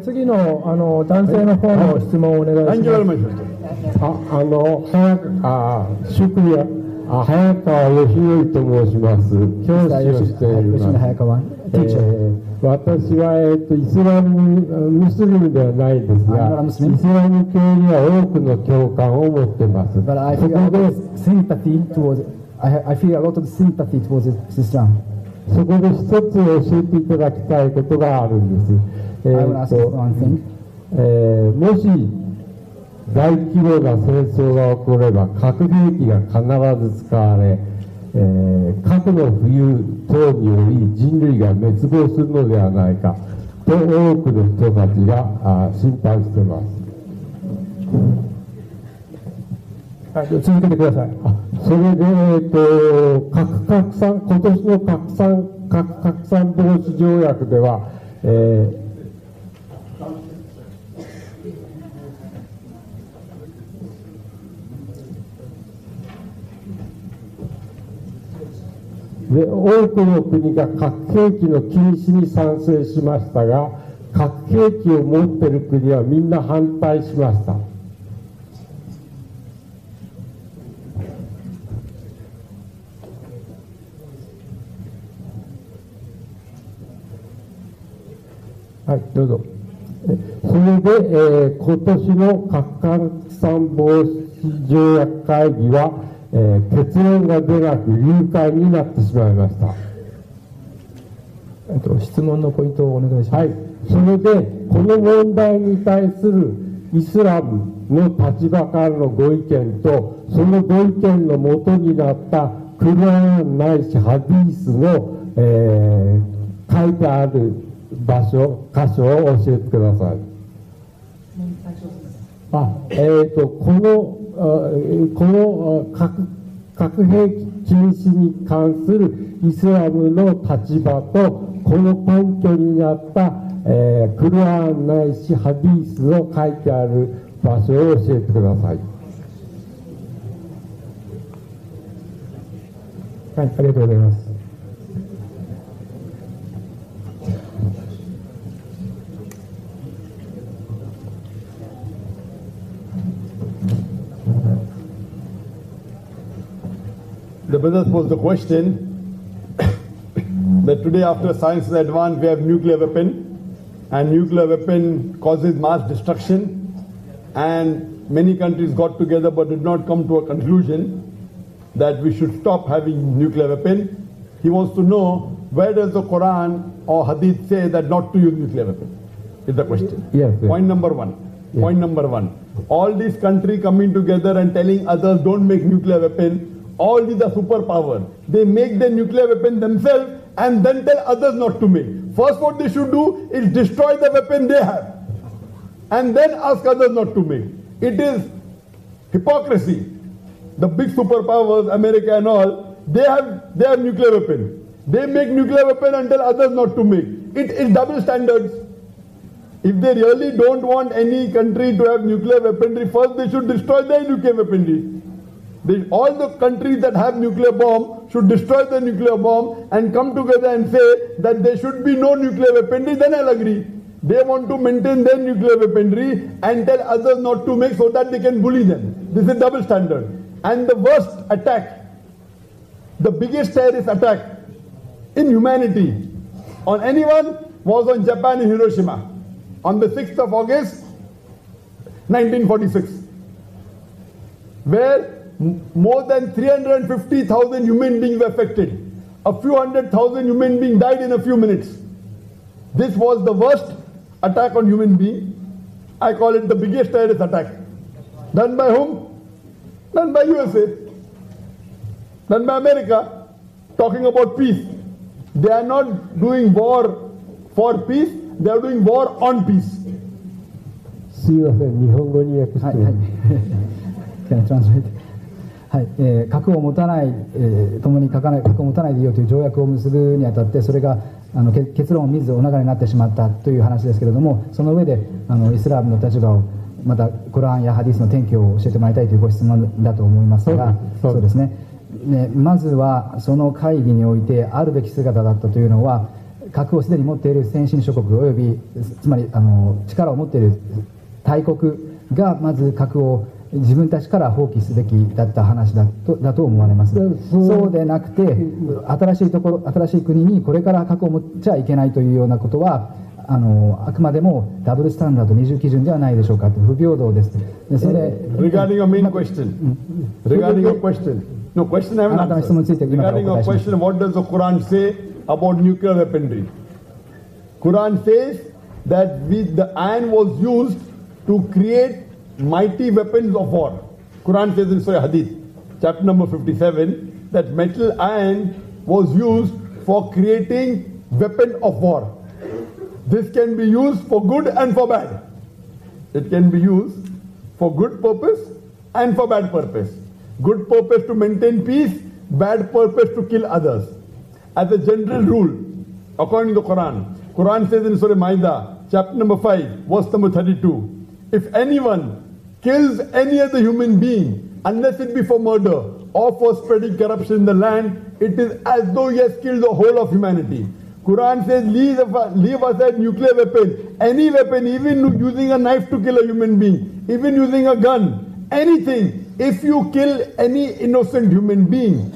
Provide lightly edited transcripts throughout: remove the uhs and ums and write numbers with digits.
次の男性の方の質問をお願いします。祝や早川義則と申します。教師をしています。私は、イスラムムスリムではないですが、イスラム教には多くの共感を持っています。そこで、そこで一つ教えていただきたいことがあるんです。もし大規模な戦争が起これば核兵器が必ず使われ、核の冬等により人類が滅亡するのではないかと多くの人たちが心配しています。続けてください。それで、核拡散、今年の核拡散防止条約では、で多くの国が核兵器の禁止に賛成しましたが、核兵器を持っている国はみんな反対しました。はい、どうぞ。それで、今年の核拡散防止条約会議は、結論が出なく流会になってしまいました。質問のポイントをお願いします。はい、それでこの問題に対するイスラムの立場からのご意見と、そのご意見のもとになったクルアンないしハディースの、書いてある箇所を教えてください。この核兵器禁止に関するイスラムの立場と、この根拠になった、クルアンないしハディースの書いてある場所を教えてください。はい、ありがとうございます。The brother posed the question that today, after science is advanced, we have nuclear weapon, and nuclear weapon causes mass destruction, and many countries got together but did not come to a conclusion that we should stop having nuclear weapon. He wants to know, where does the Quran or Hadith say that not to use nuclear weapon? Is the question. Yes, yes. Point number one. Yes. Point number one. All these countries coming together and telling others don't make nuclear weapon. All these are superpower. They make the nuclear weapon themselves and then tell others not to make. First, what they should do is destroy the weapon they have, and then ask others not to make. It is hypocrisy. The big superpowers, America and all, they have nuclear weapon. They make nuclear weapon and tell others not to make. It is double standards. If they really don't want any country to have nuclear weaponry, first they should destroy their nuclear weaponry. All the countries that have nuclear bomb should destroy the nuclear bomb and come together and say that there should be no nuclear weaponry, then I'll agree. They want to maintain their nuclear weaponry and tell others not to make so that they can bully them. This is double standard. And the worst attack, the biggest terrorist attack in humanity on anyone was on Japan in Hiroshima on the 6th of August 1946, where more than 350,000 human beings were affected. A few 100,000 human beings died in a few minutes. This was the worst attack on human beings. I call it the biggest terrorist attack. Done by whom? Done by USA. Done by America. Talking about peace. They are not doing war for peace. They are doing war on peace. すいません、日本語に訳して。はい、核を持たない、共に核を持たないでいいよという条約を結ぶにあたって、それが結論を見ずお流れになってしまったという話ですけれども、その上でイスラムの立場を、またコランやハディスの転機を教えてもらいたいというご質問だと思いますが、そうですね、まずはその会議においてあるべき姿だったというのは、核をすでに持っている先進諸国およびつまり力を持っている大国がまず核を自分たちから放棄すべきだった話だと思われます。そうでなくて新しい国にこれから核を持っちゃいけないというようなことはあくまでもダブルスタンダード二重基準ではないでしょうかと。不平等です。でそれ Regarding your main question, regarding your question, no question I haven't answered. Regarding your question, what does the Quran say about nuclear weaponry? Quran says that the iron was used to create mighty weapons of war. Quran says in Surah Hadith, chapter number 57, that metal iron was used for creating weapon of war. This can be used for good and for bad. It can be used for good purpose and for bad purpose. Good purpose to maintain peace, bad purpose to kill others. As a general rule, according to the Quran, Quran says in Surah Ma'idah, chapter number 5, verse number 32, if anyone kills any other human being, unless it be for murder or for spreading corruption in the land, it is as though he has killed the whole of humanity. Quran says, leave aside nuclear weapon, any weapon, even using a knife to kill a human being, even using a gun, anything. If you kill any innocent human being,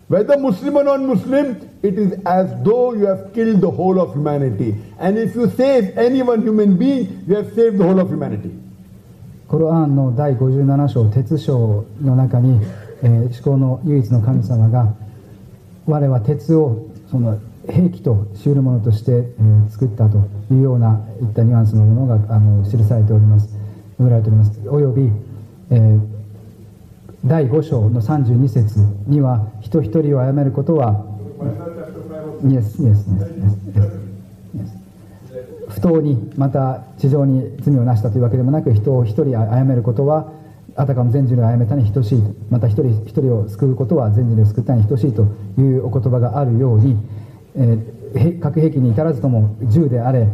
whether Muslim or non-Muslim, it is as though you have killed the whole of humanity. And if you save any one human being, you have saved the whole of humanity. コロアンの第57章鉄章の中に、思考の唯一の神様が我は鉄をその兵器としうるものとして、作ったというようないったニュアンスのものが記されております。述べられております。および、第5章の32節には人一人を殺めることは不当にまた地上に罪をなしたというわけでもなく、人を一人殺めることはあたかも全人類を殺めたに等しい、また一人一人を救うことは全人類を救ったに等しいというお言葉があるように、核兵器に至らずとも銃であれ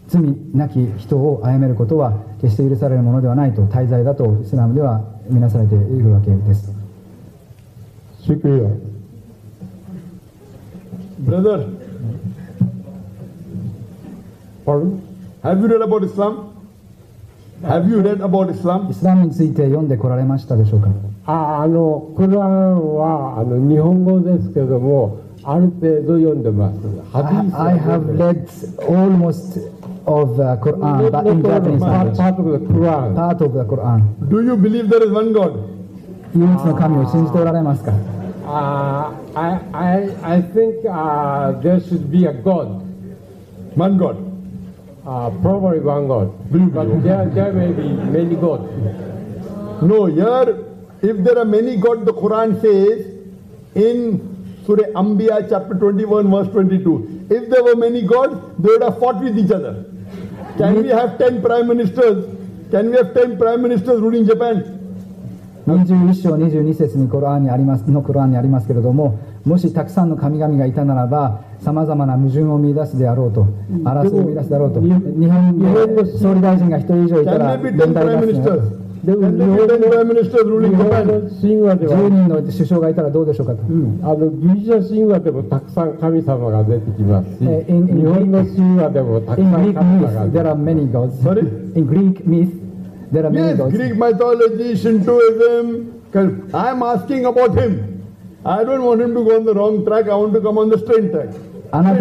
罪なき人を殺めることは決して許されるものではないと、大罪だとイスラムでは見なされているわけです。Brother, pardon? Have you read about Islam? Have you read about Islam? イスラムについて読んでこられましたでしょうか。クランは日本語ですけどもある程度読んでます。I have read almost of the Quran, but in Japanese language. Part of the Quran. Part of the Quran. Do you believe there is one God? 唯一の神を信じておられますか。I think there should be a God. One God. Probably one God. But there may be many gods. No, here, if there are many gods, the Quran says in Surah Anbiya chapter 21 verse 22, if there were many gods, they would have fought with each other. Can we have 10 prime ministers? Can we have 10 prime ministers ruling Japan? 21章22節にコラーンにありますけれども、もしたくさんの神々がいたならばさまざまな矛盾を見出すであろうと、争いを見出すであろうと。日本で総理大臣が1人以上いたら問題ですね。10人の首相がいたらどうでしょうかと。ギリシャ神話でもたくさん神様が出てきますし、日本の神話でもたくさん神様が出てきます。There are many gods. In Greek myth, there are many gods. Yes, Greek mythology, Shintoism. I'm asking about him. I don't want him to go on the wrong track. I want to come on the straight track. あな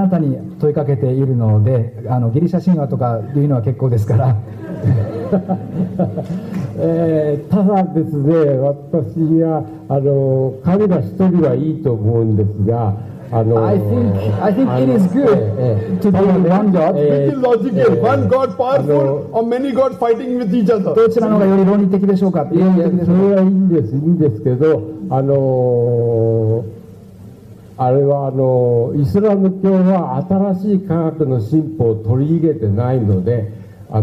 たに問いかけているので、ギリシャ神話とかいうのは結構ですから。ただですね、私は彼ら一人はいいと思うんですが、I think it is good to be one God. It is logical. One God powerful or many gods fighting with each other. どちらの方がより論理的でしょうか。それはいいんですけど、あれはイスラム教は新しい科学の進歩を取り入れてないので、マ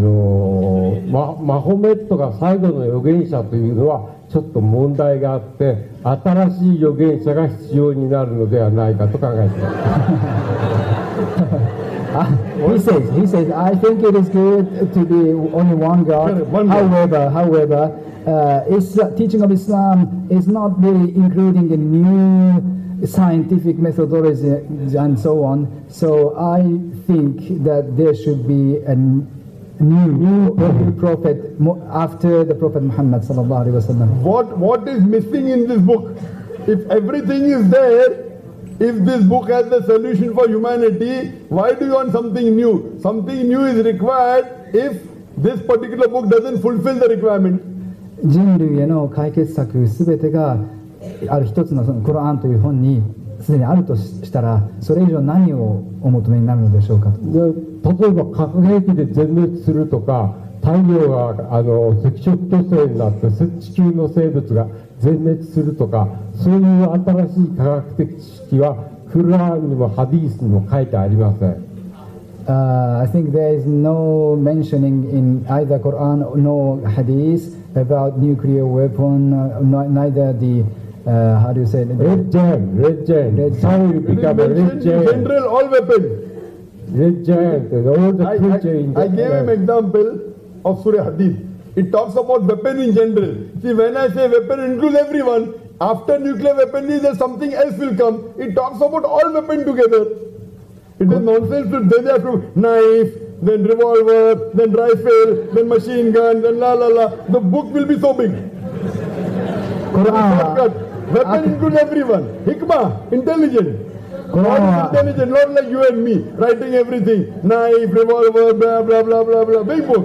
ホメットが最後の預言者というのはちょっと問題があって、新しい預言者が必要になるのではないかと考えています。He says, I think it is good to be only one God. However, teaching of Islam is not really including a new scientific methodology and so on. So I think that there should be a new prophet after the Prophet Muhammad sallallahu alaihi wasallam. What is missing in this book? If everything is there, if this book has the solution for humanity, why do you want something new? Something new is required if this particular book doesn't fulfill the requirement. 人類への解決策すべてがある一つのそのコランという本にすでにあるとしたら、それ以上何をお求めになるのでしょうかと。で例えば核兵器で全滅するとか、太陽が赤色巨星になって地球の生物が全滅するとか、そういう新しい科学的知識はクルアンにもハディースにも書いてありません。I think there is no mentioning in either Quran nor Hadith about nuclear weapon, neither the how do you say it? Red giant. How you become a red giant? In general, all weapons. Red giant and all the creature in the I gave an example of Surah Hadith. It talks about weapon in general. See, when I say weapon, it includes everyone. After nuclear weaponry, there's something else will come. It talks about all weapons together. It is nonsense to then they have to knife, then revolver, then rifle, then machine gun, then la la la. The book will be so big. Weapon includes everyone. Hikmah, intelligent. God is intelligent, not like you and me, writing everything. Knife, revolver, blah blah blah blah blah. Big book.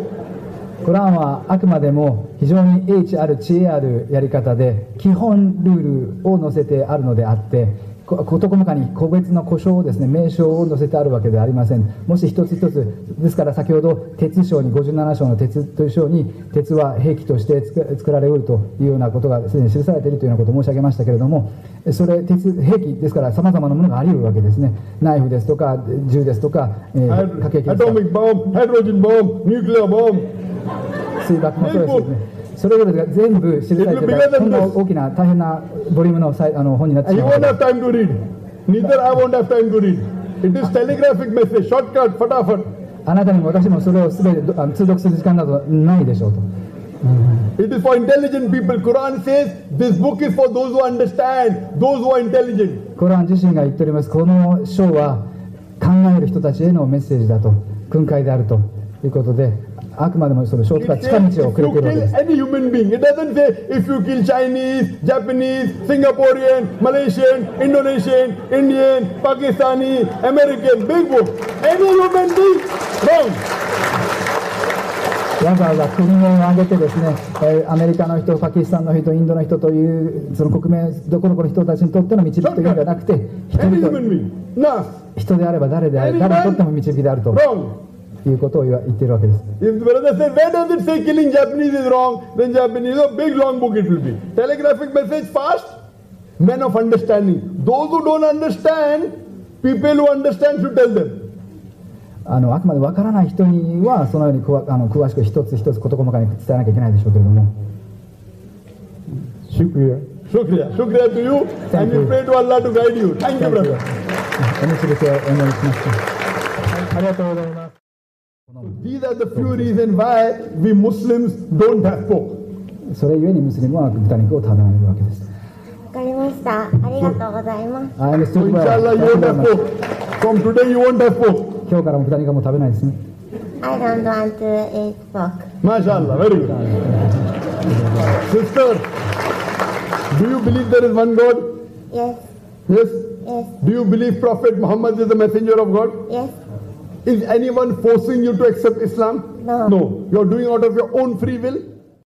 コランはあくまでも非常に英知ある知恵あるやり方で基本ルールを載せてあるのであって、事細かに個別の呼称をですね、名称を載せてあるわけではありません。もし一つ一つですから、先ほど鉄章に57章の鉄という章に鉄は兵器として作られうるというようなことがすでに記されているというようなことを申し上げましたけれども、それ兵器ですから様々なものがあり得るわけですね。ナイフですとか銃ですとか、核兵器ですとか、Atomic bomb, hydrogen bomb, nuclear bomb. 水爆もそうですね。それぞれが全部記されていたこんな大きな大変なボリュームの本になってしまう。You won't have time to read. Neither I won't have time to read. It is telegraphic message, shortcut, fatafat. あなたにも私もそれをすべて通読する時間などないでしょうと。It is for intelligent people. Quran says this book is for those who understand, those who are intelligent. コラン自身が言っております。この書は考える人たちへのメッセージだと、訓戒であるということで。あくまでもそのショートカット近道をくれているわけです。Any human being. It doesn't say if you kill Chinese, Japanese, Singaporean, Malaysian, Indonesian, Indian, Pakistani, American, big book. Any human being, wrong. わざわざ国名を挙げてですね、アメリカの人、パキスタンの人、インドの人というその国名どころの人たちにとっての導きというのではなくて、人であれば誰であれ、誰にとっても導きであると。いうことを言っているわけです。If the brother says, where does it say killing Japanese is wrong, then Japanese is a big long book it will be. Telegraphic message fast, men of understanding. Those who don't understand, people who understand should tell them. あくまで分からない人にはそのように詳しく一つ一つ事細かに伝えなきゃいけないでしょうけれども。Shukriya. Shukriya to you, and we pray to Allah to guide you. Thank you, brother. お導きをお願いしました。ありがとうございます。These are the few reasons why we Muslims don't have pork. それゆえにムスリムは豚肉を食べられるわけです。わかりました。ありがとうございます。So inshallah you won't have pork. From today you won't have pork. 今日からも豚肉はもう食べないですね。I don't want to eat pork. MashaAllah, very good. Sister, do you believe there is one God? Yes. Yes? Yes. Do you believe Prophet Muhammad is the messenger of God? Yes. Is anyone forcing you to accept Islam? No. No. You are doing out of your own free will?